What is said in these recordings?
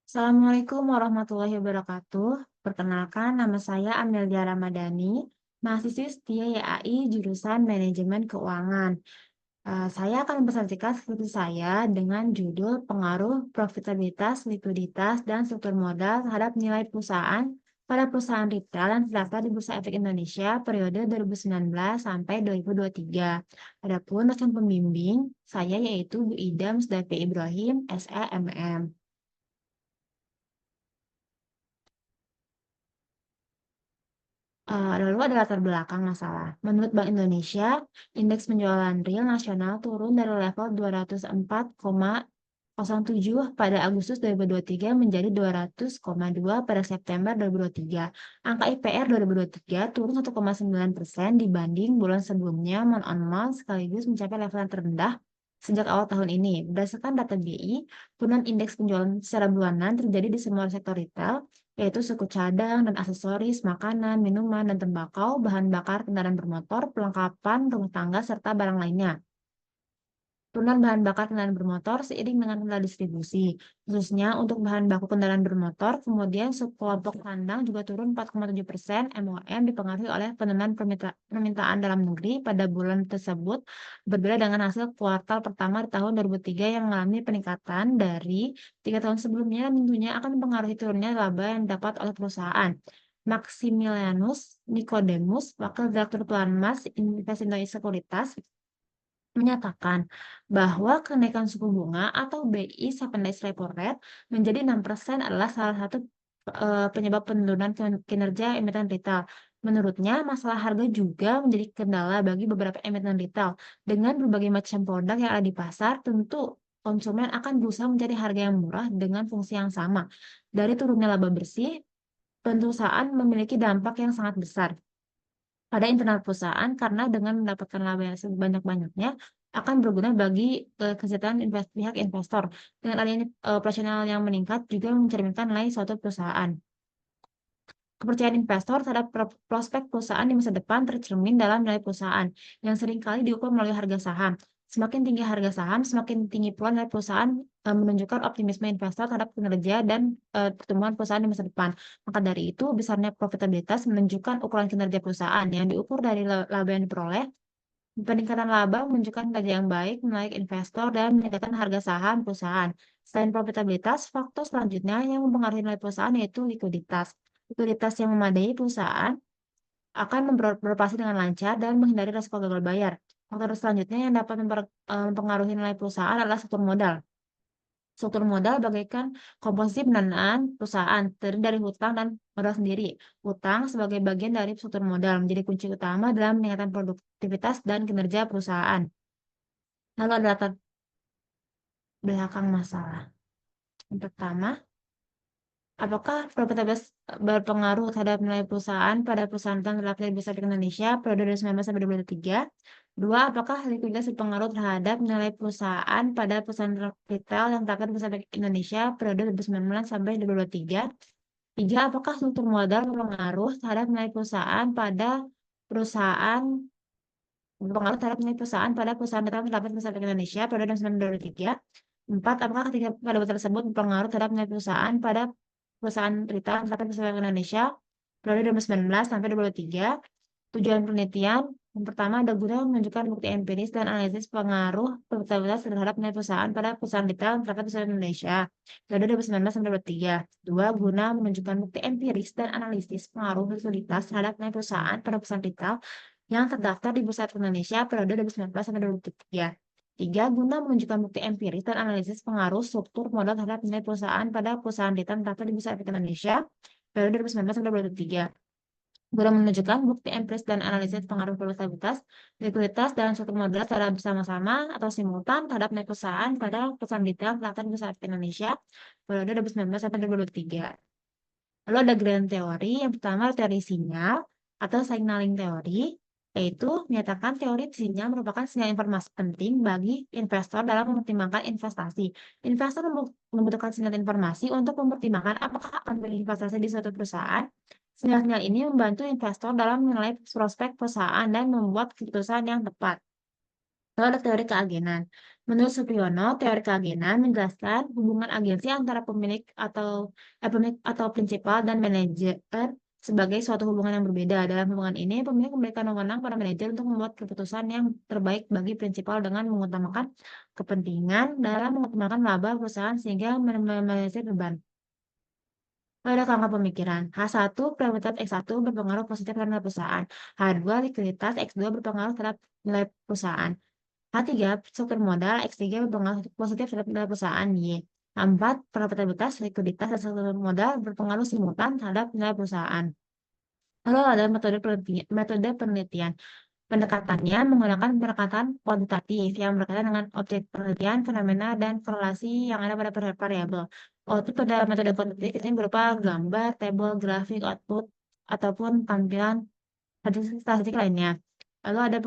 Assalamualaikum warahmatullahi wabarakatuh. Perkenalkan, nama saya Amelia Ramadhani, mahasiswi setia YAI jurusan Manajemen Keuangan. Saya akan mempresentasikan skripsi saya dengan judul Pengaruh Profitabilitas, Likuiditas, dan Struktur Modal terhadap nilai perusahaan pada perusahaan retail yang terdaftar di Bursa Efek Indonesia periode 2019 sampai 2023. Adapun dosen pembimbing saya yaitu Bu Ida Musdafi Ibrahim, SEMM. Lalu ada latar belakang masalah. Menurut Bank Indonesia, indeks penjualan real nasional turun dari level 204,07 pada Agustus 2023 menjadi 200,2 pada September 2023. Angka IPR 2023 turun 1,9% dibanding bulan sebelumnya month-on-month sekaligus mencapai level yang terendah sejak awal tahun ini. Berdasarkan data BI, penurunan indeks penjualan secara bulanan terjadi di semua sektor retail, yaitu suku cadang dan aksesoris, makanan, minuman, dan tembakau, bahan bakar kendaraan bermotor, perlengkapan rumah tangga, serta barang lainnya. Turunan bahan bakar kendaraan bermotor seiring dengan kendala distribusi, khususnya untuk bahan baku kendaraan bermotor. Kemudian subkelompok sandang juga turun 4,7%. MOM dipengaruhi oleh penurunan permintaan dalam negeri pada bulan tersebut, berbeda dengan hasil kuartal pertama di tahun 2003 yang mengalami peningkatan dari 3 tahun sebelumnya, dan tentunya akan mempengaruhi turunnya laba yang didapat oleh perusahaan. Maximilianus Nicodemus, Wakil Direktur Pelanmas Investindo Sekuritas, menyatakan bahwa kenaikan suku bunga atau BI 7 days repo rate menjadi 6% adalah salah satu penyebab penurunan kinerja emiten retail. Menurutnya, masalah harga juga menjadi kendala bagi beberapa emiten retail. Dengan berbagai macam produk yang ada di pasar, tentu konsumen akan berusaha mencari harga yang murah dengan fungsi yang sama. Dari turunnya laba bersih, perusahaan memiliki dampak yang sangat besar pada internal perusahaan karena dengan mendapatkan laba yang sebanyak-banyaknya akan berguna bagi kesejahteraan pihak investor. Dengan adanya operasional yang meningkat juga mencerminkan nilai suatu perusahaan. Kepercayaan investor terhadap prospek perusahaan di masa depan tercermin dalam nilai perusahaan yang seringkali diukur melalui harga saham. Semakin tinggi harga saham, semakin tinggi pula nilai perusahaan, menunjukkan optimisme investor terhadap kinerja dan pertumbuhan perusahaan di masa depan. Maka dari itu, besarnya profitabilitas menunjukkan ukuran kinerja perusahaan yang diukur dari laba yang diperoleh. Peningkatan laba menunjukkan kinerja yang baik, menarik investor, dan meningkatkan harga saham perusahaan. Selain profitabilitas, faktor selanjutnya yang mempengaruhi nilai perusahaan yaitu likuiditas. Likuiditas yang memadai perusahaan akan beroperasi dengan lancar dan menghindari risiko gagal bayar. Faktor selanjutnya yang dapat mempengaruhi nilai perusahaan adalah struktur modal. Struktur modal bagaikan komposisi pendanaan perusahaan, terdiri dari hutang dan modal sendiri. Hutang sebagai bagian dari struktur modal menjadi kunci utama dalam meningkatkan produktivitas dan kinerja perusahaan. Lalu ada latar belakang masalah. Yang pertama, apakah profitabilitas berpengaruh terhadap nilai perusahaan pada perusahaan yang terdapat di Bursa Efek Indonesia periode 2019 sampai 2023? Dua, apakah likuiditas berpengaruh terhadap nilai perusahaan pada perusahaan retail yang terdapat di Bursa Efek Indonesia periode 2019 sampai 2023? Tiga, apakah struktur modal berpengaruh terhadap nilai perusahaan pada perusahaan retail yang terdapat di Bursa Efek Indonesia periode 2019-2023? Empat, apakah ketiga variabel tersebut berpengaruh terhadap nilai perusahaan pada perusahaan retail yang terdapat di Bursa Efek Indonesia periode 2019 sampai 2023? Tujuan penelitian yang pertama ada guna menunjukkan bukti empiris dan analisis pengaruh profitabilitas terhadap nilai perusahaan pada perusahaan retail yang terdapat di seluruh Indonesia periode 2019 sampai 2023. Dua, guna menunjukkan bukti empiris dan analisis pengaruh likuiditas terhadap nilai perusahaan pada perusahaan retail yang terdaftar di Bursa Efek Indonesia periode 2019 sampai 2023. Tiga, guna menunjukkan bukti empiris dan analisis pengaruh struktur modal terhadap nilai perusahaan pada perusahaan retail yang terdaftar di Bursa Efek Indonesia periode 2019 sampai 2023. Guna menunjukkan bukti empiris dan analisis pengaruh profitabilitas, likuiditas, dan struktur modal secara bersama-sama atau simultan terhadap nilai perusahaan pada perusahaan retail terdaftar di Bursa Efek Indonesia periode 2019 sampai 2023. Lalu ada grand teori. Yang pertama teori sinyal atau signaling teori, yaitu menyatakan teori sinyal merupakan sinyal informasi penting bagi investor dalam mempertimbangkan investasi. Investor membutuhkan sinyal informasi untuk mempertimbangkan apakah akan berinvestasi di suatu perusahaan. Sinyal-sinyal ini membantu investor dalam menilai prospek perusahaan dan membuat keputusan yang tepat. Lalu ada teori keagenan. Menurut Supriyono, teori keagenan menjelaskan hubungan agensi antara pemilik atau prinsipal dan manajer sebagai suatu hubungan yang berbeda. Dalam hubungan ini, pemilik memberikan wewenang pada manajer untuk membuat keputusan yang terbaik bagi prinsipal dengan mengutamakan kepentingan dalam mengoptimalkan laba perusahaan sehingga meminimalisir beban. Pada kerangka pemikiran, H1 probabilitas X1 berpengaruh positif terhadap perusahaan. H2 likuiditas X2 berpengaruh terhadap nilai perusahaan. H3 struktur modal, X3 berpengaruh positif terhadap nilai perusahaan Y. H4 probabilitas likuiditas dan struktur modal berpengaruh simultan terhadap nilai perusahaan. Lalu ada metode penelitian. Pendekatannya menggunakan pendekatan kuantitatif yang berkaitan dengan objek penelitian, fenomena, dan korelasi yang ada pada variabel. Output pada metode kuantitatif ini berupa gambar, tabel, grafik, output, ataupun tampilan statistik lainnya. Lalu ada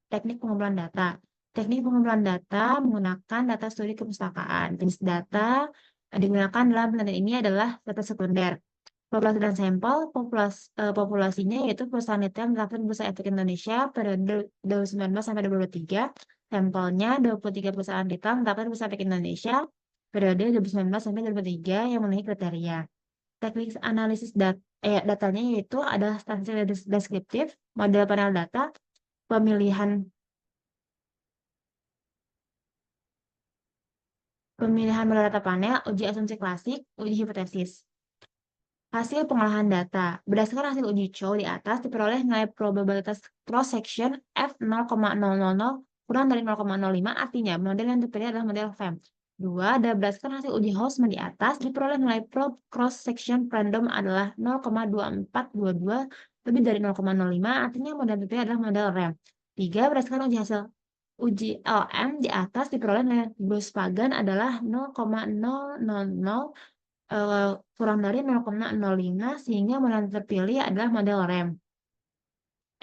teknik pengumpulan data. Teknik pengumpulan data menggunakan data studi kepustakaan. Jenis data digunakan dalam penelitian ini adalah data sekunder. Populasi dan sampel, populasinya yaitu perusahaan retail yang mendaftar di Bursa Efek Indonesia periode 2019 sampai 2023. Sampelnya 23 perusahaan retail yang mendaftar di Bursa Efek Indonesia periode 2019 sampai 2023 yang memenuhi kriteria. Teknik analisis datanya yaitu ada statistik deskriptif, model panel data, pemilihan model data panel, uji asumsi klasik, uji hipotesis. Hasil pengolahan data. Berdasarkan hasil uji Chow di atas diperoleh nilai probabilitas cross section F 0,000 kurang dari 0,05, artinya model yang terpilih adalah model FEM. 2. Berdasarkan hasil uji Hausman di atas diperoleh nilai cross section random adalah 0,2422 lebih dari 0,05, artinya model yang terpilih adalah model RAM. 3. Berdasarkan uji LM di atas diperoleh nilai Gross-Pagan adalah 0,000 kurang dari 0,05 sehingga model yang terpilih adalah model RAM.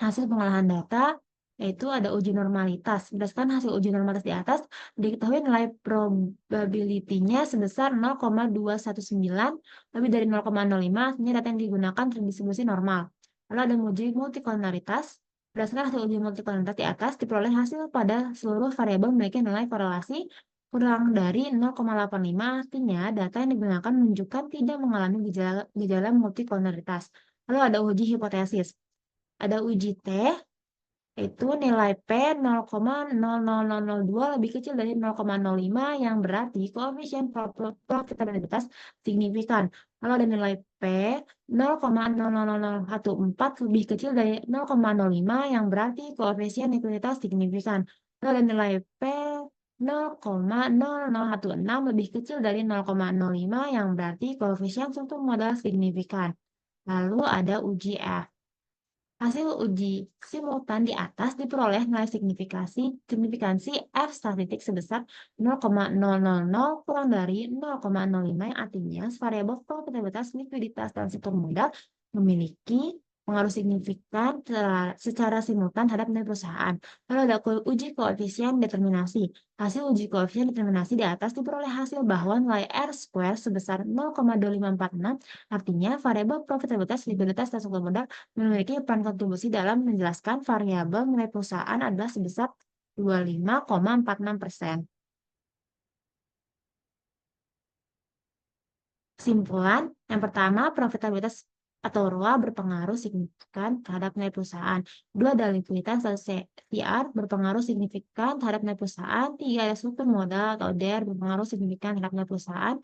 Hasil pengolahan data yaitu ada uji normalitas. Berdasarkan hasil uji normalitas di atas, diketahui nilai probability-nya sebesar 0,219 lebih dari 0,05, artinya data yang digunakan terdistribusi normal. Lalu ada uji multikolonaritas. Berdasarkan hasil uji multikolonaritas di atas, diperoleh hasil pada seluruh variabel memiliki nilai korelasi kurang dari 0,85, artinya data yang digunakan menunjukkan tidak mengalami gejala multikolonaritas. Lalu ada uji hipotesis. Ada uji T, yaitu nilai P 0,00002 lebih kecil dari 0,05 yang berarti koefisien profitabilitas signifikan. Lalu ada nilai P 0,00014 lebih kecil dari 0,05 yang berarti koefisien likuiditas signifikan. Lalu ada nilai P 0,0016 lebih kecil dari 0,05 yang berarti koefisien struktur modal signifikan. Lalu ada uji F. Hasil uji simultan di atas diperoleh nilai signifikansi F statistik sebesar 0,000 kurang dari 0,05 yang artinya variabel probabilitas likuiditas dan struktur modal memiliki pengaruh signifikan secara simultan terhadap nilai perusahaan. Lalu ada uji koefisien determinasi. Hasil uji koefisien determinasi di atas diperoleh hasil bahwa nilai R square sebesar 0,2546, artinya variabel profitabilitas, likuiditas, dan struktur modal memiliki peran kontribusi dalam menjelaskan variabel nilai perusahaan adalah sebesar 25,46%. Kesimpulan, yang pertama, profitabilitas atau ROA berpengaruh signifikan terhadap nilai perusahaan. 2. Ada likuiditas atau CR berpengaruh signifikan terhadap nilai perusahaan. 3. Ada struktur modal atau DER berpengaruh signifikan terhadap nilai perusahaan.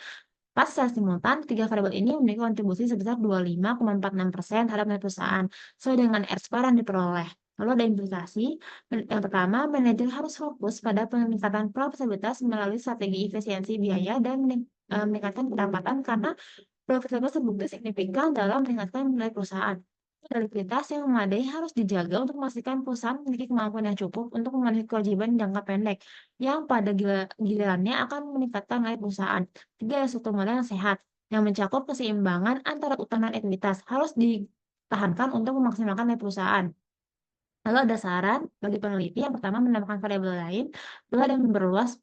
Pas secara simultan, tiga variabel ini memiliki kontribusi sebesar 25,46% terhadap nilai perusahaan, sesuai dengan R-square yang diperoleh. Lalu ada implikasi. Yang pertama, manajer harus fokus pada peningkatan profitabilitas melalui strategi efisiensi biaya dan meningkatkan pendapatan karena profitabilitas terbukti signifikan dalam meningkatkan nilai perusahaan. Likuiditas yang memadai harus dijaga untuk memastikan perusahaan memiliki kemampuan yang cukup untuk memenuhi kewajiban jangka pendek yang pada gilirannya akan meningkatkan nilai perusahaan. 3. Struktur modal yang sehat yang mencakup keseimbangan antara utang dan ekuitas harus ditahankan untuk memaksimalkan nilai perusahaan. Lalu ada saran bagi peneliti. Yang pertama, menambahkan variabel lain. Kedua, ada memperluas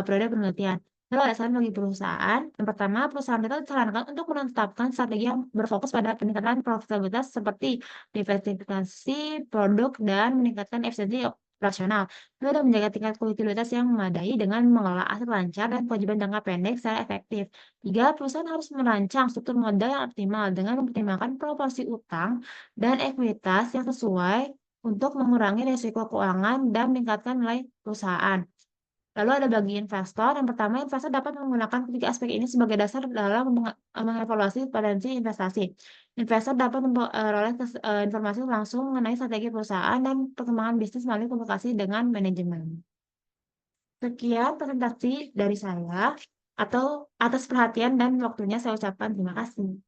periode penelitian. Lalu ada saran bagi perusahaan. Yang pertama, perusahaan itu disarankan untuk menetapkan strategi yang berfokus pada peningkatan profitabilitas seperti diversifikasi produk dan meningkatkan efisiensi operasional, dan menjaga tingkat kualitas yang memadai dengan mengelola aset lancar dan kewajiban jangka pendek secara efektif. 3. Perusahaan harus merancang struktur modal yang optimal dengan mempertimbangkan proporsi utang dan ekuitas yang sesuai untuk mengurangi risiko keuangan dan meningkatkan nilai perusahaan. Lalu ada bagi investor, yang pertama investor dapat menggunakan ketiga aspek ini sebagai dasar dalam mengevaluasi potensi investasi. Investor dapat memperoleh informasi langsung mengenai strategi perusahaan dan perkembangan bisnis melalui komunikasi dengan manajemen. Sekian presentasi dari saya, atau atas perhatian dan waktunya saya ucapkan terima kasih.